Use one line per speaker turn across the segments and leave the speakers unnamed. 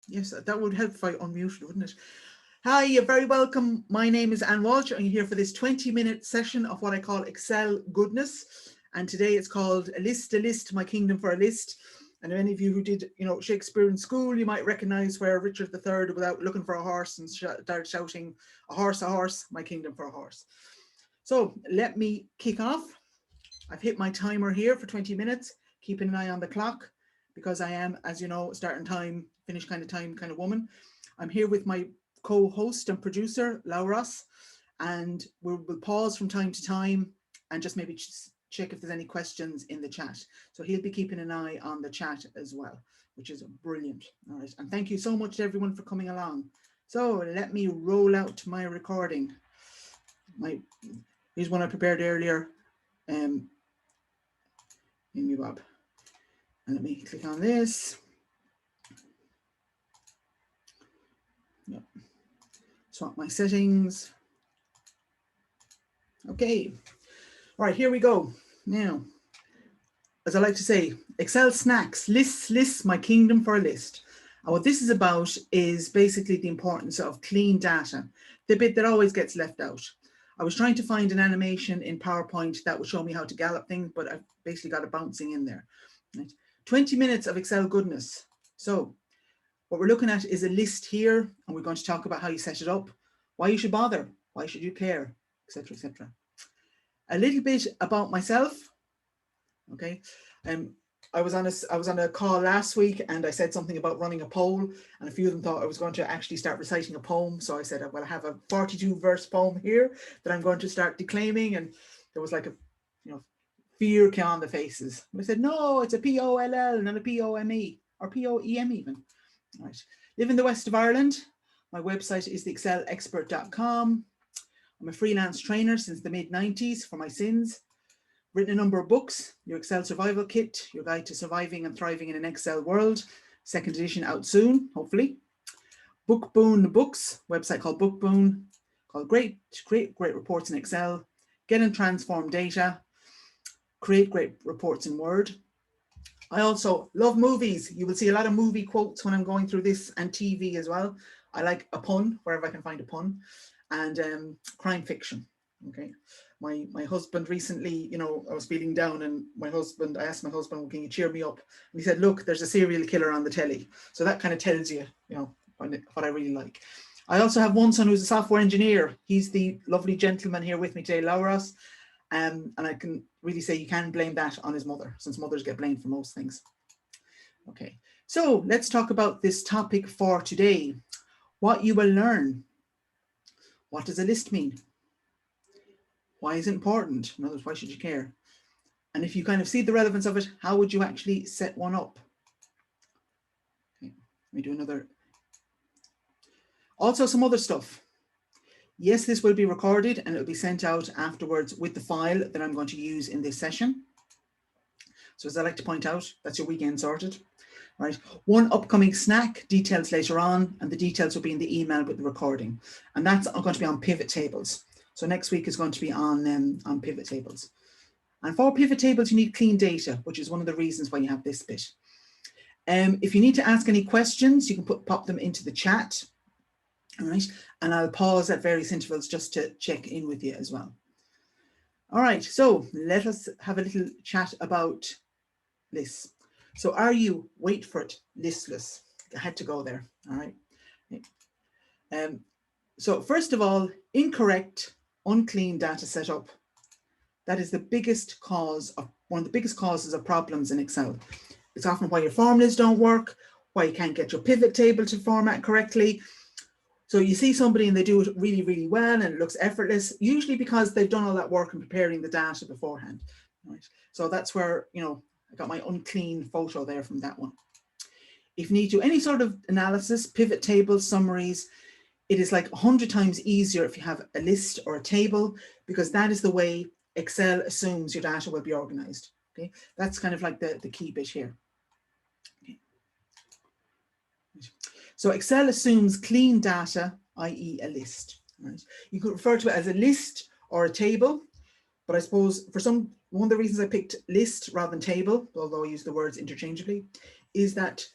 Yes, that would help if I unmuted, wouldn't it? Hi, you're very welcome. My name is Anne Walsh, and you're here for this 20-minute session of what I call Excel goodness. And today it's called a list, my kingdom for a list. And any of you who did, Shakespeare in school, you might recognize where Richard III, without looking for a horse, and started shouting, a horse, my kingdom for a horse. So let me kick off. I've hit my timer here for 20 minutes, keeping an eye on the clock, because I am, as you know, starting time, finish kind of time kind of woman. I'm here with my co-host and producer, Lauros, and we'll pause from time to time and just maybe check if there's any questions in the chat. So he'll be keeping an eye on the chat as well, which is brilliant. All right, and thank you so much to everyone for coming along. So let me roll out my recording. Here's one I prepared earlier. In you, Bob. And let me click on this. Yep. Swap my settings. Okay. All right, here we go. Now, as I like to say, Excel snacks, lists, my kingdom for a list. And what this is about is basically the importance of clean data, the bit that always gets left out. I was trying to find an animation in PowerPoint that would show me how to gallop things, but I've basically got it bouncing in there. Right. 20 minutes of Excel goodness. So what we're looking at is a list here, and we're going to talk about how you set it up, why you should bother, why should you care, etc., etc. A little bit about myself. Okay, I was on a call last week, and I said something about running a poll, and a few of them thought I was going to actually start reciting a poem. So I said, well, I have a 42-verse poem here that I'm going to start declaiming, and there was like a, fear came on the faces. And I said, no, it's a P-O-L-L, not a P-O-M-E, or P-O-E-M even. All right. Live in the west of Ireland. My website is theexcelexpert.com. I'm a freelance trainer since the mid-90s for my sins. Written a number of books: Your Excel Survival Kit, Your Guide to Surviving and Thriving in an Excel World, second edition out soon, hopefully. Bookboon Books, website called Bookboon, called Great Reports in Excel, Get and Transform Data, Create Great Reports in Word. I also love movies. You will see a lot of movie quotes when I'm going through this, and TV as well. I like a pun, wherever I can find a pun, and crime fiction. Okay. My husband recently, I was feeling down, and I asked my husband, well, can you cheer me up? And he said, look, there's a serial killer on the telly. So that kind of tells you, what I really like. I also have one son who's a software engineer. He's the lovely gentleman here with me today, Lauros. And I can really say you can blame that on his mother, since mothers get blamed for most things. Okay, so let's talk about this topic for today. What you will learn. What does a list mean? Why is it important? In other words, why should you care? And if you kind of see the relevance of it, how would you actually set one up? Okay, let me do another. Also, some other stuff. Yes, this will be recorded, and it'll be sent out afterwards with the file that I'm going to use in this session. So as I like to point out, that's your weekend sorted. Right. One upcoming snack, details later on, and the details will be in the email with the recording. And that's going to be on pivot tables. So next week is going to be on pivot tables. And for pivot tables, you need clean data, which is one of the reasons why you have this bit. If you need to ask any questions, you can pop them into the chat. All right, and I'll pause at various intervals just to check in with you as well. All right, so let us have a little chat about lists. So are you, wait for it, listless? I had to go there, all right. So first of all, incorrect, unclean data setup. That is the biggest cause of, one of the biggest causes of problems in Excel. It's often why your formulas don't work, why you can't get your pivot table to format correctly. So you see somebody and they do it really, really well and it looks effortless, usually because they've done all that work in preparing the data beforehand. Right? So that's where, I got my unclean photo there from that one. If you need to do any sort of analysis, pivot tables, summaries, it is like 100 times easier if you have a list or a table, because that is the way Excel assumes your data will be organized. Okay, that's kind of like the key bit here. Okay. So Excel assumes clean data, i.e. a list. Right? You could refer to it as a list or a table, but I suppose one of the reasons I picked list rather than table, although I use the words interchangeably, is that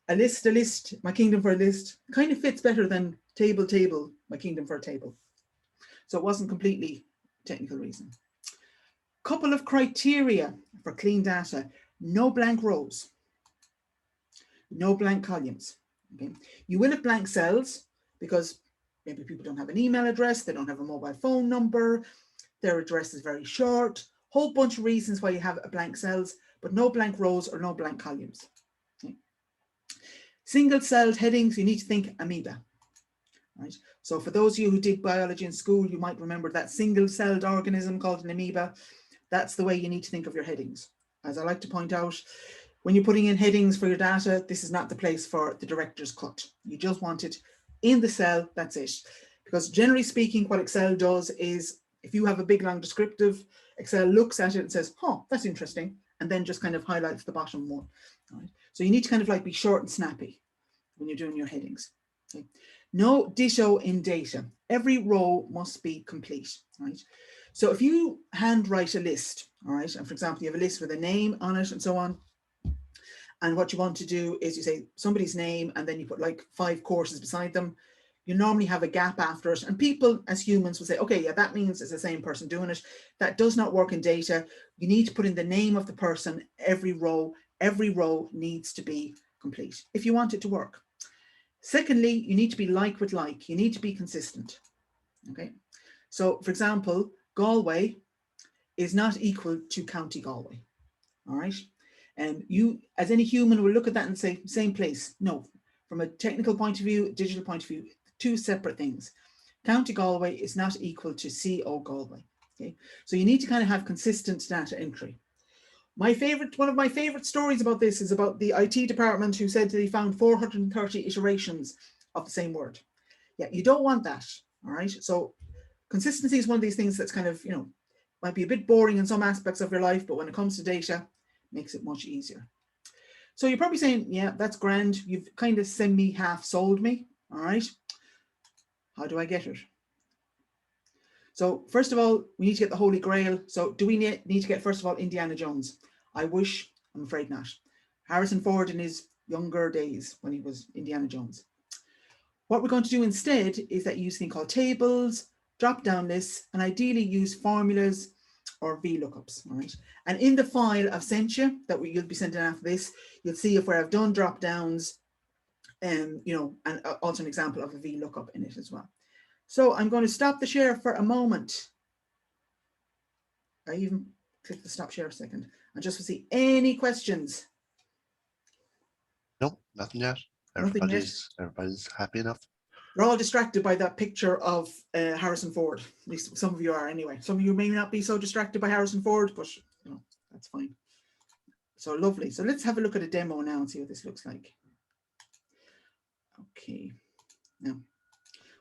a list, my kingdom for a list, kind of fits better than table, my kingdom for a table. So it wasn't completely technical reason. Couple of criteria for clean data: no blank rows, no blank columns. Okay, you will have blank cells because maybe people don't have an email address, they don't have a mobile phone number, their address is very short, whole bunch of reasons why you have blank cells, but no blank rows or no blank columns. Okay. Single-celled headings, you need to think amoeba. Right. So for those of you who did biology in school, you might remember that single-celled organism called an amoeba. That's the way you need to think of your headings. As I like to point out, when you're putting in headings for your data, this is not the place for the director's cut. You just want it in the cell, that's it. Because generally speaking, what Excel does is, if you have a big long descriptive, Excel looks at it and says, oh, that's interesting, and then just kind of highlights the bottom one. Right? So you need to kind of like be short and snappy when you're doing your headings. Okay. No ditto in data. Every row must be complete, right? So if you handwrite a list, all right, and for example, you have a list with a name on it and so on, and what you want to do is you say somebody's name and then you put like 5 courses beside them, you normally have a gap after it, and people as humans will say, okay, yeah, that means it's the same person doing it. That does not work in data. You need to put in the name of the person every row needs to be complete if you want it to work. Secondly, you need to be like with like. You need to be consistent. Okay. So, for example, Galway is not equal to County Galway. All right. And you, as any human, will look at that and say, same place. No, from a technical point of view, digital point of view, 2 separate things. County Galway is not equal to CO Galway. Okay. So you need to kind of have consistent data entry. One of my favorite stories about this is about the IT department who said that he found 430 iterations of the same word. Yeah, you don't want that, all right? So consistency is one of these things that's kind of, might be a bit boring in some aspects of your life, but when it comes to data, makes it much easier. So you're probably saying, yeah, that's grand. You've kind of half sold me, all right? How do I get it? So first of all, we need to get the Holy Grail. So do we need to get, first of all, Indiana Jones? I wish, I'm afraid not. Harrison Ford in his younger days when he was Indiana Jones. What we're going to do instead is that you use a thing called tables, drop-down lists, and ideally use formulas or VLOOKUPs, all right? And in the file I've sent you, that you'll be sending after this, you'll see if where I've done drop-downs, and also an example of a VLOOKUP in it as well. So I'm going to stop the share for a moment. I even click the stop share a second, and just to see any questions.
No, nothing yet. Everybody's happy enough.
We're all distracted by that picture of Harrison Ford. At least some of you are anyway. Some of you may not be so distracted by Harrison Ford, but that's fine. So lovely. So let's have a look at a demo now and see what this looks like. Okay. Now,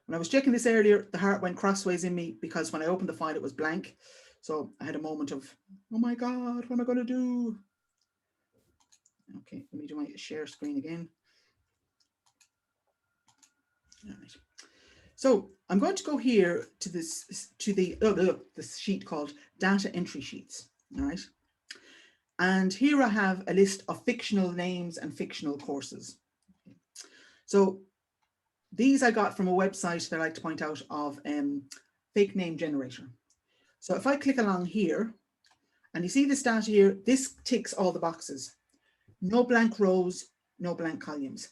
when I was checking this earlier, the heart went crossways in me because when I opened the file, it was blank. So I had a moment of, oh my God, what am I going to do? Okay, let me do my share screen again. All right. So I'm going to go here to the sheet called data entry sheets. All right. And here I have a list of fictional names and fictional courses. So these I got from a website that I like to point out of fake name generator. So if I click along here and you see this data here, this ticks all the boxes. No blank rows, no blank columns.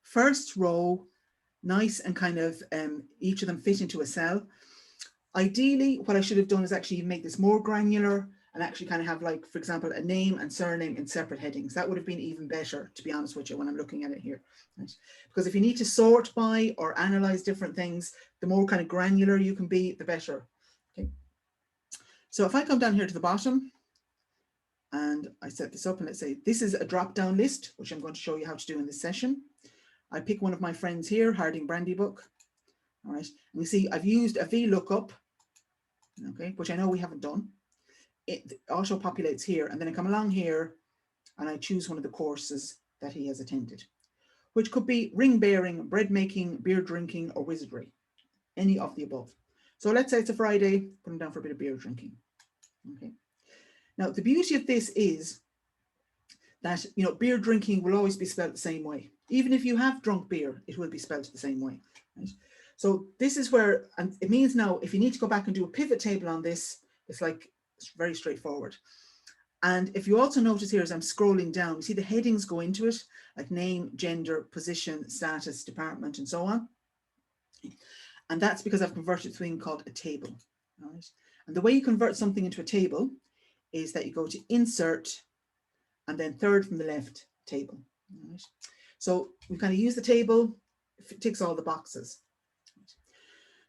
First row, nice and kind of each of them fit into a cell. Ideally, what I should have done is actually make this more granular and actually kind of have, like, for example, a name and surname in separate headings. That would have been even better, to be honest with you, when I'm looking at it here. Right? Because if you need to sort by or analyze different things, the more kind of granular you can be, the better. Okay. So if I come down here to the bottom and I set this up and let's say this is a drop-down list, which I'm going to show you how to do in this session. I pick one of my friends here, Harding Brandy book. All right, and you see I've used a VLOOKUP, okay, which I know we haven't done. It auto populates here, and then I come along here and I choose one of the courses that he has attended, which could be ring bearing, bread making, beer drinking, or wizardry, any of the above. So let's say it's a Friday, put him down for a bit of beer drinking. Okay. Now the beauty of this is that, you know, beer drinking will always be spelled the same way. Even if you have drunk beer, it will be spelled the same way. Right? So this is where, and it means now if you need to go back and do a pivot table on this, it's like, it's very straightforward. And if you also notice here as I'm scrolling down, you see the headings go into it, like name, gender, position, status, department, and so on. And that's because I've converted to something called a table. Right? And the way you convert something into a table is that you go to insert and then third from the left, table. Right? So we kind of use the table, it ticks all the boxes.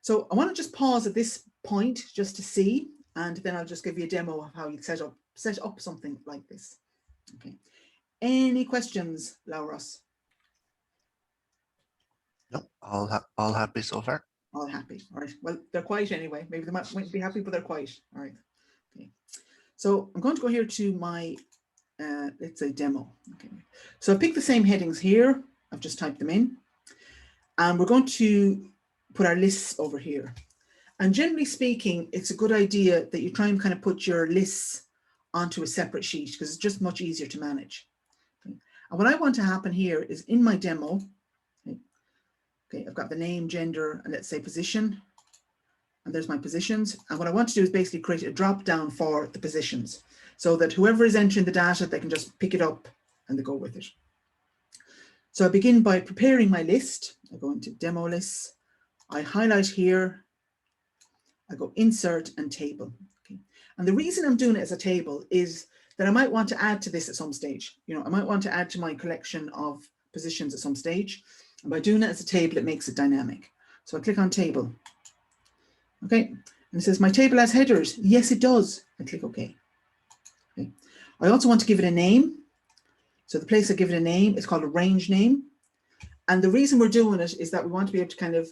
So I want to just pause at this point just to see, and then I'll just give you a demo of how you set up something like this. Okay. Any questions, Lauros?
No, all happy so far.
All happy. All right. Well, they're quiet anyway. Maybe they might be happy, but they're quiet. All right. Okay. So I'm going to go here to my, let's say demo. Okay. So I picked the same headings here. I've just typed them in. And we're going to put our lists over here. And generally speaking, it's a good idea that you try and kind of put your lists onto a separate sheet because it's just much easier to manage. Okay. And what I want to happen here is in my demo, okay, I've got the name, gender, and let's say position. And there's my positions. And what I want to do is basically create a drop down for the positions so that whoever is entering the data, they can just pick it up and they go with it. So I begin by preparing my list. I go into demo lists. I highlight here. I go insert and table. Okay. And the reason I'm doing it as a table is that I might want to add to this at some stage. You know, I might want to add to my collection of positions at some stage. And by doing it as a table, it makes it dynamic. So I click on table. Okay. And it says my table has headers. Yes, it does. I click OK. Okay. I also want to give it a name. So the place I give it a name is called a range name. And the reason we're doing it is that we want to be able to kind of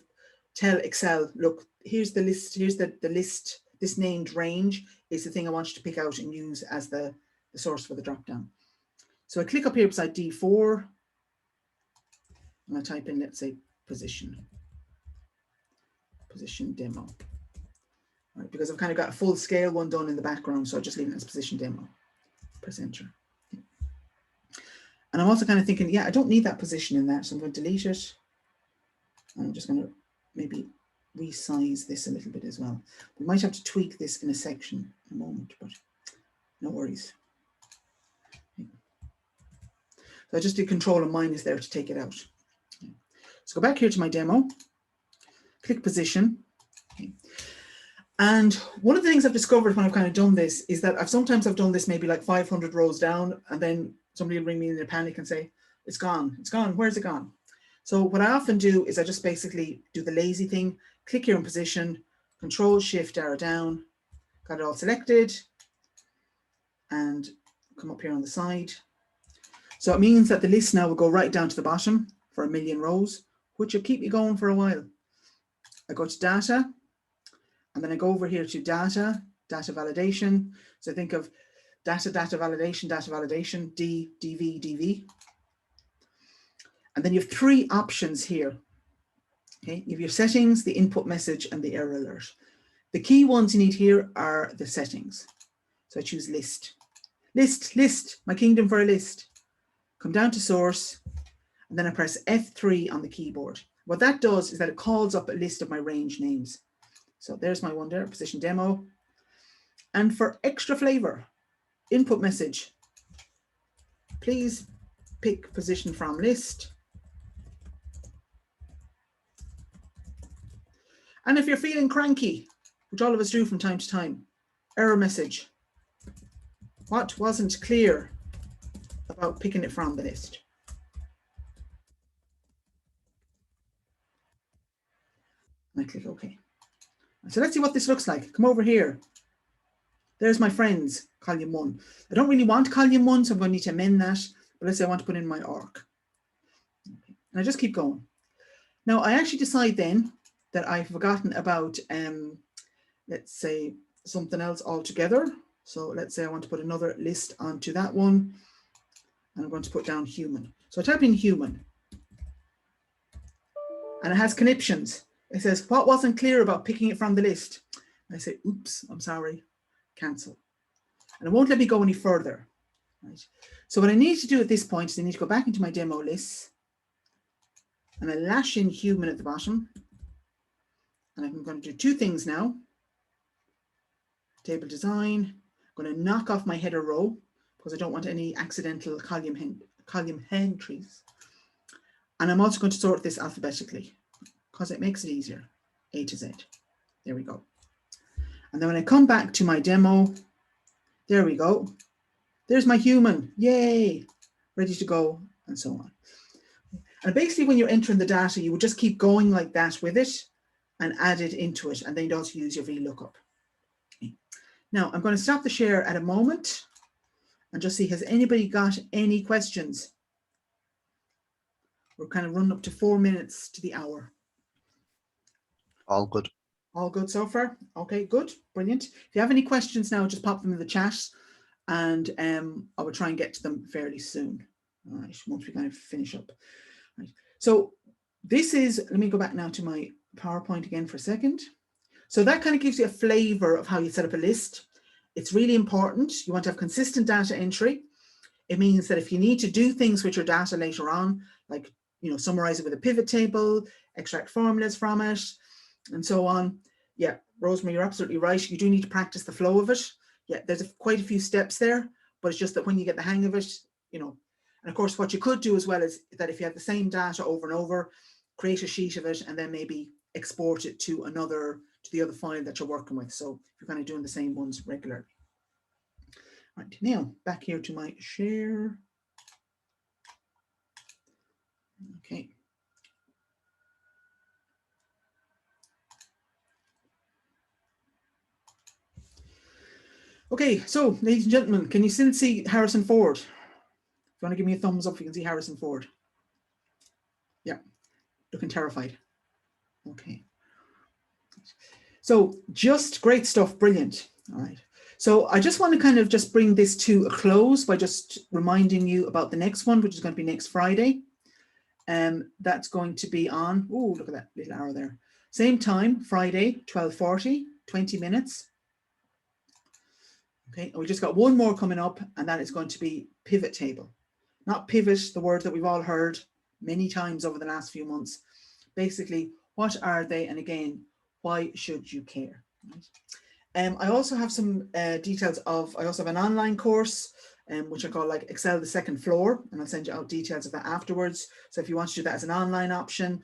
tell Excel, look, here's the list, here's the list, this named range is the thing I want you to pick out and use as the source for the dropdown. So I click up here beside D4 and I type in, let's say, position demo. All right, because I've kind of got a full scale one done in the background, so I just leave it as position demo. Press enter. And I'm also kind of thinking, yeah, I don't need that position in that, so I'm going to delete it. And I'm just going to maybe resize this a little bit as well. We might have to tweak this in a section in a moment, but no worries. So I just did control and minus there to take it out. So go back here to my demo, click position. Okay. And one of the things I've discovered when I've kind of done this is that sometimes I've done this maybe like 500 rows down, and then somebody will ring me in a panic and say, it's gone, where's it gone? So what I often do is I just basically do the lazy thing, click here in position, control shift arrow down, got it all selected, and come up here on the side. So it means that the list now will go right down to the bottom for 1,000,000 rows, which will keep me going for a while. I go to data, and then I go over here to data validation. So think of data validation, D, DV, DV. And then you have 3 options here. Okay, you have your settings, the input message, and the error alert. The key ones you need here are the settings. So I choose list. List, my kingdom for a list. Come down to source, and then I press F3 on the keyboard. What that does is that it calls up a list of my range names. So there's my one there, position demo. And for extra flavor, input message, please pick position from list. And if you're feeling cranky, which all of us do from time to time, error message. What wasn't clear about picking it from the list? And I click OK. So let's see what this looks like. Come over here. There's my friends, column 1. I don't really want column 1, so I'm going to need to amend that. But let's say I want to put in my arc. Okay. And I just keep going. Now, I actually decide then that I've forgotten about, let's say, something else altogether. So let's say I want to put another list onto that one. And I'm going to put down human. So I type in human. And it has conniptions. It says, what wasn't clear about picking it from the list? And I say, oops, I'm sorry, cancel. And it won't let me go any further. Right? So what I need to do at this point is I need to go back into my demo list and I lash in human at the bottom. And I'm going to do two things now. Table design. I'm going to knock off my header row because I don't want any accidental column entries. And I'm also going to sort this alphabetically because it makes it easier. A to Z. There we go. And then when I come back to my demo, there we go. There's my human. Yay. Ready to go and so on. And basically when you're entering the data, you would just keep going like that with it and add it into it. And then you'd also use your VLOOKUP. Now I'm going to stop the share at a moment and just see, has anybody got any questions? We're kind of running up to 4 minutes to the hour.
All good.
All good so far? Okay, good, brilliant. If you have any questions now, just pop them in the chat and I will try and get to them fairly soon. All right, once we kind of finish up. Right. So this is, let me go back now to my PowerPoint again for a second. So that kind of gives you a flavor of how you set up a list. It's really important. You want to have consistent data entry. It means that if you need to do things with your data later on, like, you know, summarize it with a pivot table, extract formulas from it, and so on. Yeah, Rosemary, you're absolutely right. You do need to practice the flow of it. Yeah, there's quite a few steps there, but it's just that when you get the hang of it, you know, and of course, what you could do as well is that if you have the same data over and over, create a sheet of it and then maybe export it to the other file that you're working with. So you're kind of doing the same ones regularly. Right, now back here to my share. Okay. Okay, so ladies and gentlemen, can you still see Harrison Ford? If you want to give me a thumbs up, you can see Harrison Ford. Yeah, looking terrified. Okay. So just great stuff, brilliant. All right. So I just want to kind of just bring this to a close by just reminding you about the next one, which is going to be next Friday. That's going to be on, oh, look at that little arrow there. Same time, Friday, 12:40, 20 minutes. Okay, and we just got one more coming up, and that is going to be pivot table. Not pivot, the word that we've all heard many times over the last few months. Basically, what are they? And again, why should you care? Right? I also have some details of, I also have an online course, which I call like Excel the Second Floor, and I'll send you out details of that afterwards. So if you want to do that as an online option.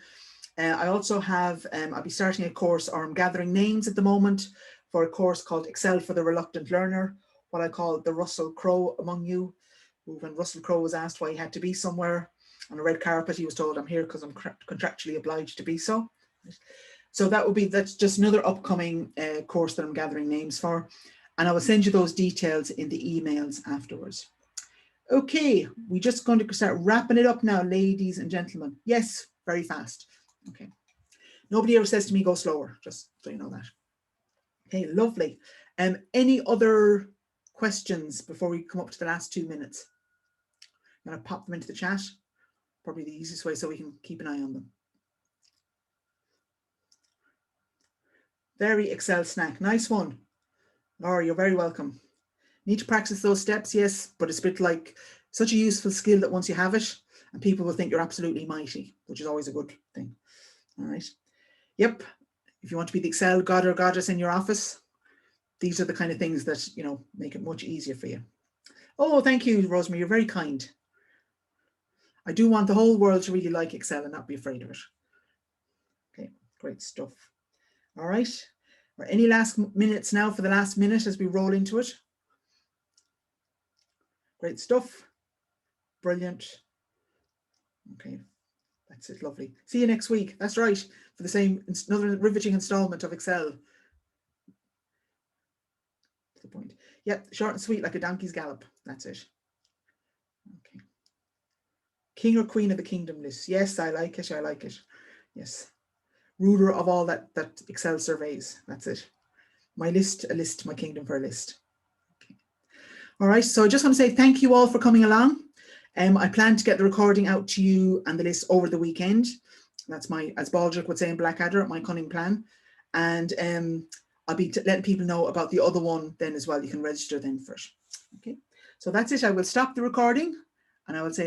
I also have, I'll be starting a course, or I'm gathering names at the moment for a course called Excel for the Reluctant Learner, what I call the Russell Crowe among you. When Russell Crowe was asked why he had to be somewhere on a red carpet, he was told, I'm here because I'm contractually obliged to be so. So that's just another upcoming course that I'm gathering names for. And I will send you those details in the emails afterwards. Okay, we're just going to start wrapping it up now, ladies and gentlemen. Yes, very fast. Okay. Nobody ever says to me, go slower, just so you know that. Okay, lovely. Any other questions before we come up to the last 2 minutes? I'm going to pop them into the chat. Probably the easiest way so we can keep an eye on them. Very Excel snack. Nice one. Laura, you're very welcome. Need to practice those steps, yes, but it's a bit like such a useful skill that once you have it, and people will think you're absolutely mighty, which is always a good thing. All right. Yep. If you want to be the Excel god or goddess in your office, these are the kind of things that, you know, make it much easier for you. Oh, thank you, Rosemary. You're very kind. I do want the whole world to really like Excel and not be afraid of it. Okay, great stuff. All right. Any last minutes now for the last minute as we roll into it? Great stuff. Brilliant. Okay, that's it. Lovely. See you next week. That's right. For the same, another riveting installment of Excel. That's the point. Yep, short and sweet like a donkey's gallop. That's it. Okay. King or queen of the kingdom list. Yes, I like it. I like it. Yes. Ruler of all that Excel surveys. That's it. My list, a list, my kingdom for a list. Okay. All right. So I just want to say thank you all for coming along. I plan to get the recording out to you and the list over the weekend. That's my, as Baldrick would say in Blackadder, my cunning plan. And I'll be letting people know about the other one then as well. You can register then for it. Okay. So that's it. I will stop the recording and I will say